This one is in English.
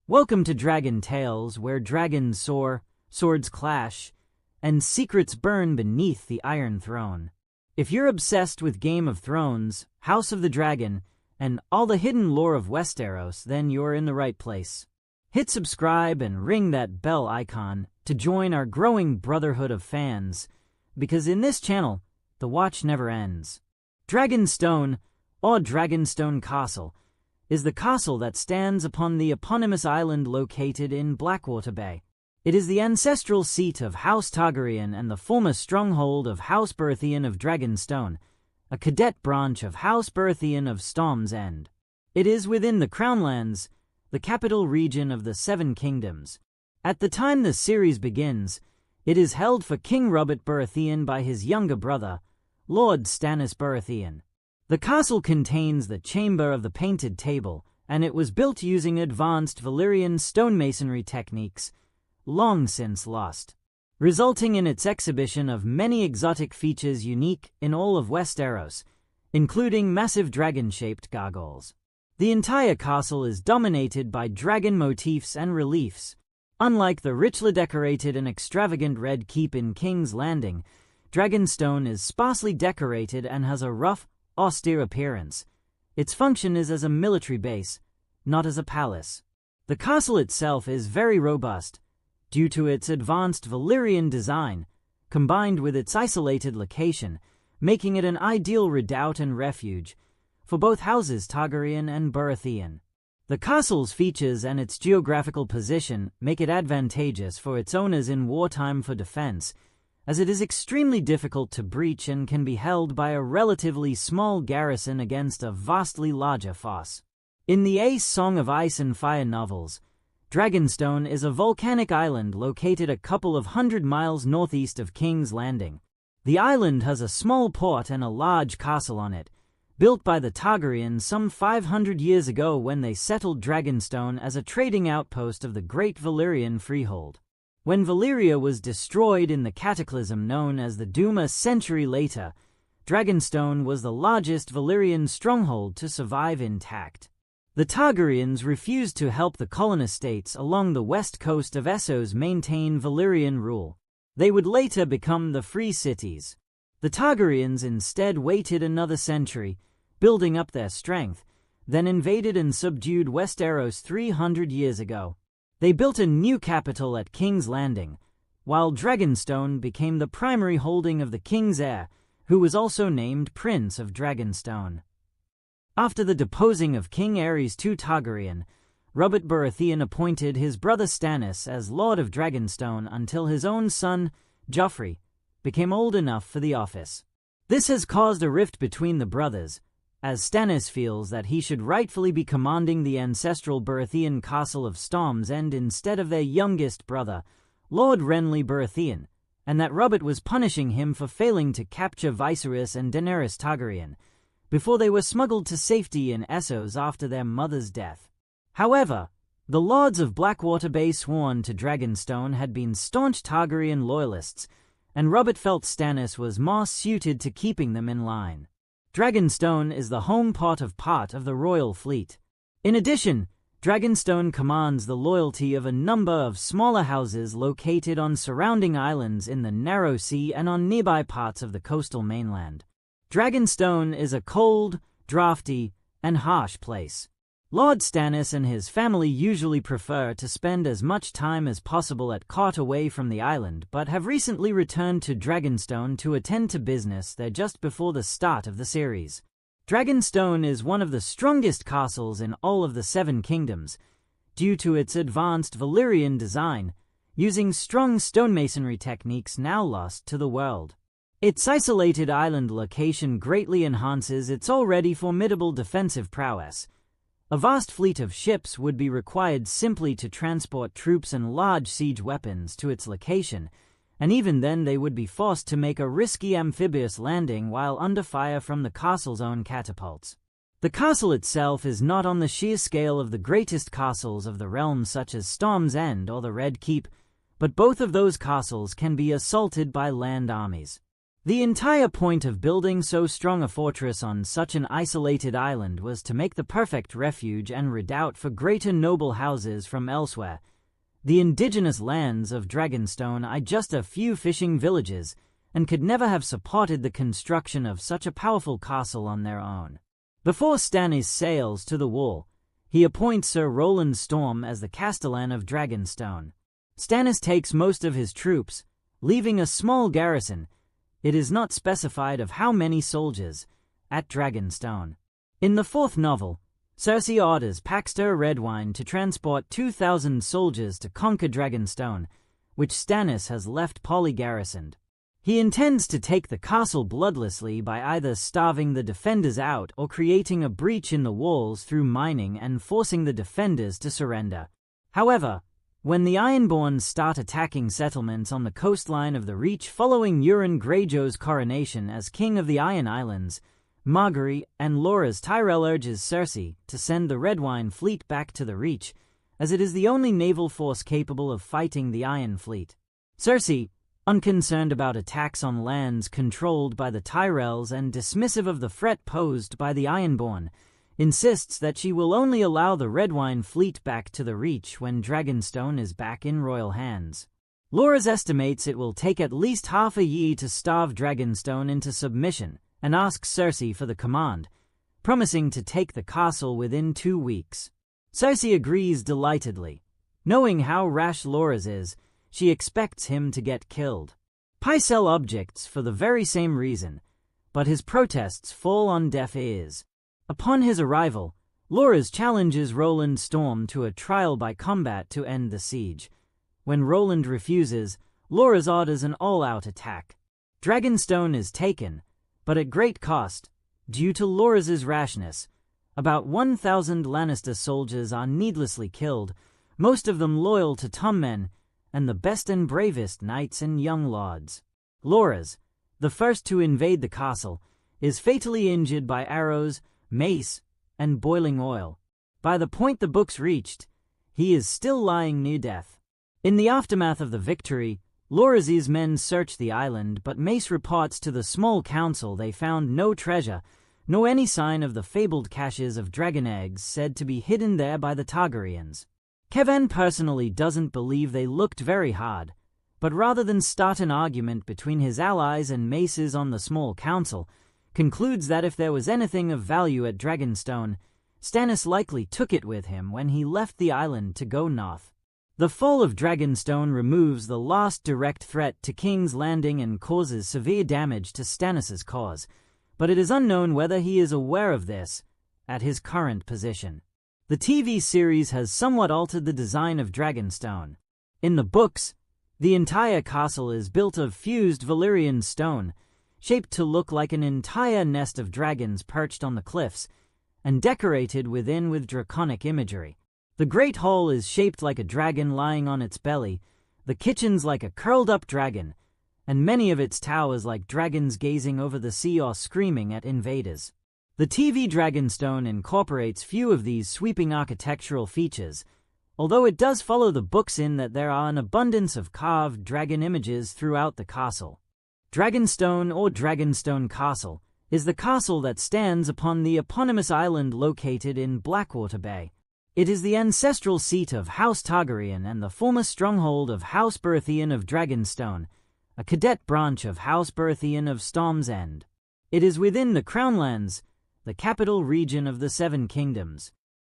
Welcome to Dragon Tales, where dragons soar, swords clash, and secrets burn beneath the Iron Throne. If you're obsessed with Game of Thrones, House of the Dragon, and all the hidden lore of Westeros, then you're in the right place. Hit subscribe and ring that bell icon to join our growing brotherhood of fans, because in this channel, the watch never ends. Dragonstone, or Dragonstone Castle, is the castle that stands upon the eponymous island located in Blackwater Bay. It is the ancestral seat of House Targaryen and the former stronghold of House Baratheon of Dragonstone, a cadet branch of House Baratheon of Storm's End. It is within the Crownlands, the capital region of the Seven Kingdoms. At the time the series begins, it is held for King Robert Baratheon by his younger brother, Lord Stannis Baratheon. The castle contains the Chamber of the Painted Table, and it was built using advanced Valyrian stonemasonry techniques, long since lost, resulting in its exhibition of many exotic features unique in all of Westeros, including massive dragon-shaped gargoyles. The entire castle is dominated by dragon motifs and reliefs. Unlike the richly decorated and extravagant Red Keep in King's Landing, Dragonstone is sparsely decorated and has a rough, austere appearance. Its function is as a military base, not as a palace. The castle itself is very robust, due to its advanced Valyrian design, combined with its isolated location, making it an ideal redoubt and refuge for both houses Targaryen and Baratheon. The castle's features and its geographical position make it advantageous for its owners in wartime for defense, as it is extremely difficult to breach and can be held by a relatively small garrison against a vastly larger force. In the Ace Song of Ice and Fire novels, Dragonstone is a volcanic island located a couple of 100 miles northeast of King's Landing. The island has a small port and a large castle on it, built by the Targaryens some 500 years ago when they settled Dragonstone as a trading outpost of the Great Valyrian Freehold. When Valyria was destroyed in the cataclysm known as the Doom a century later, Dragonstone was the largest Valyrian stronghold to survive intact. The Targaryens refused to help the colonist states along the west coast of Essos maintain Valyrian rule. They would later become the Free Cities. The Targaryens instead waited another century, building up their strength, then invaded and subdued Westeros 300 years ago. They built a new capital at King's Landing, while Dragonstone became the primary holding of the king's heir, who was also named Prince of Dragonstone. After the deposing of King Aerys II Targaryen, Robert Baratheon appointed his brother Stannis as Lord of Dragonstone until his own son, Joffrey, became old enough for the office. This has caused a rift between the brothers, as Stannis feels that he should rightfully be commanding the ancestral Baratheon castle of Storm's End instead of their youngest brother, Lord Renly Baratheon, and that Robert was punishing him for failing to capture Viserys and Daenerys Targaryen before they were smuggled to safety in Essos after their mother's death. However, the lords of Blackwater Bay sworn to Dragonstone had been staunch Targaryen loyalists, and Robert felt Stannis was more suited to keeping them in line. Dragonstone is the home port of part of the royal fleet. In addition, Dragonstone commands the loyalty of a number of smaller houses located on surrounding islands in the narrow sea and on nearby parts of the coastal mainland. Dragonstone is a cold, drafty, and harsh place. Lord Stannis and his family usually prefer to spend as much time as possible at court away from the island, but have recently returned to Dragonstone to attend to business there just before the start of the series. Dragonstone is one of the strongest castles in all of the Seven Kingdoms, due to its advanced Valyrian design, using strong stonemasonry techniques now lost to the world. Its isolated island location greatly enhances its already formidable defensive prowess. A vast fleet of ships would be required simply to transport troops and large siege weapons to its location, and even then they would be forced to make a risky amphibious landing while under fire from the castle's own catapults. The castle itself is not on the sheer scale of the greatest castles of the realm such as Storm's End or the Red Keep, but both of those castles can be assaulted by land armies. The entire point of building so strong a fortress on such an isolated island was to make the perfect refuge and redoubt for greater noble houses from elsewhere. The indigenous lands of Dragonstone are just a few fishing villages, and could never have supported the construction of such a powerful castle on their own. Before Stannis sails to the wall, he appoints Sir Roland Storm as the Castellan of Dragonstone. Stannis takes most of his troops, leaving a small garrison, it is not specified of how many soldiers, at Dragonstone. In the fourth novel, Cersei orders Paxter Redwyne to transport 2,000 soldiers to conquer Dragonstone, which Stannis has left poly-garrisoned. He intends to take the castle bloodlessly by either starving the defenders out or creating a breach in the walls through mining and forcing the defenders to surrender. However, when the Ironborn start attacking settlements on the coastline of the Reach following Euron Greyjoy's coronation as King of the Iron Islands, Margaery and Loras Tyrell urges Cersei to send the Redwyne fleet back to the Reach, as it is the only naval force capable of fighting the Iron Fleet. Cersei, unconcerned about attacks on lands controlled by the Tyrells and dismissive of the threat posed by the Ironborn, insists that she will only allow the Redwyne fleet back to the Reach when Dragonstone is back in royal hands. Loras estimates it will take at least half a year to starve Dragonstone into submission and asks Cersei for the command, promising to take the castle within 2 weeks. Cersei agrees delightedly. Knowing how rash Loras is, she expects him to get killed. Pycelle objects for the very same reason, but his protests fall on deaf ears. Upon his arrival, Loras challenges Roland Storm to a trial by combat to end the siege. When Roland refuses, Loras orders an all-out attack. Dragonstone is taken, but at great cost, due to Loras's rashness. About 1,000 Lannister soldiers are needlessly killed, most of them loyal to Tommen, and the best and bravest knights and young lords. Loras, the first to invade the castle, is fatally injured by arrows, mace, and boiling oil. By the point the books reached, he is still lying near death. In the aftermath of the victory, Loras's men search the island, but Mace reports to the small council they found no treasure, nor any sign of the fabled caches of dragon eggs said to be hidden there by the Targaryens. Kevan personally doesn't believe they looked very hard, but rather than start an argument between his allies and Mace's on the small council, concludes that if there was anything of value at Dragonstone, Stannis likely took it with him when he left the island to go north. The fall of Dragonstone removes the last direct threat to King's Landing and causes severe damage to Stannis's cause, but it is unknown whether he is aware of this at his current position. The TV series has somewhat altered the design of Dragonstone. In the books, the entire castle is built of fused Valyrian stone, shaped to look like an entire nest of dragons perched on the cliffs, and decorated within with draconic imagery. The Great Hall is shaped like a dragon lying on its belly, the kitchens like a curled-up dragon, and many of its towers like dragons gazing over the sea or screaming at invaders. The TV Dragonstone incorporates few of these sweeping architectural features, although it does follow the books in that there are an abundance of carved dragon images throughout the castle. Dragonstone or Dragonstone Castle is the castle that stands upon the eponymous island located in Blackwater Bay. It is the ancestral seat of House Targaryen and the former stronghold of House Baratheon of Dragonstone, a cadet branch of House Baratheon of Storm's End. It is within the Crownlands, the capital region of the Seven Kingdoms.